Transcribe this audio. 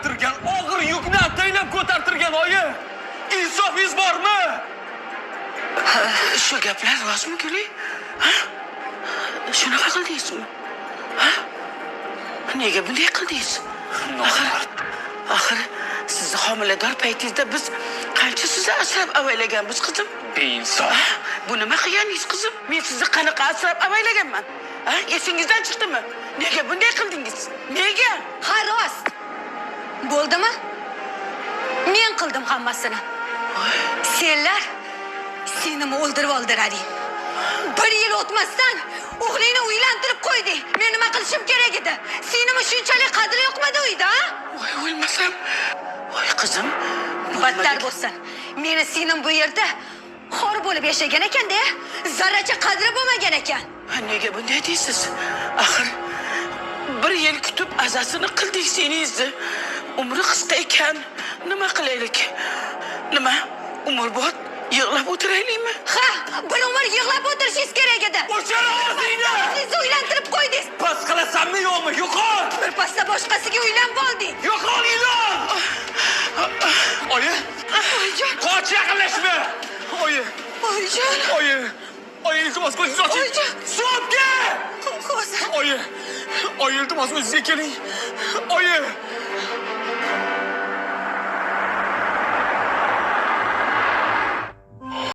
ko'tartirgan, og'ir yukni ataylab ko'tartirgan oyi. Insofingiz bormi? Shu gaplar rostmi, Guli? Ha? Shunaqa qildingizmi? Ha? Nega bunday qildingiz? Axir sizni homilador paytingizda biz qancha sizni asrab avaylaganmiz, qizim? Beinsof. Bu nima qilganingiz, qizim? Men sizni qanaqa asrab avaylaganman? Ha? Esingizdan chiqdimi? Nega bunday qildingiz? Nega? Ha, rost. Bo'ldimi? Men qildim hammasini. Senlar seni o'ldirib oldirading. 1 yil o'tmasdan o'g'lingni uylantirib qo'yding. Men nima qilishim kerak edi? Senimi shunchalik qadri yo'qmidi uyda, ha? Voy, o'lmasam. Voy, qizim. Battar bo'lsin. Meni singlim bu yerda xor bo'lib yashagan ekan-da, zarracha qadri bo'lmagan ekan. Nega bunday deysiz? Axir 1 yil kutib azasini qildik seningizni. Umri qisqa ekan. Nima qilaylik? Nima? Umrbod yig'lab o'tiraylikmi? Ha, bir umr yig'lab o'tirishingiz kerak edi. O'char og'zingni! Sizni uylantirib qo'ydingiz. Pas qilasanmi yo'qmi? Yo'qol! Bir pasda boshqasiga uylanib olding. Yo'qol ilon! Oyi! Oyijon, Qoch, yaqinlashma! Oyi! oyijon. Oyi! Oyi, iltimos ko'zingizni oching! Oyijon. Suopga! Hozir. Oyi! Oyi, iltimos o'zingizga keling! Oyi!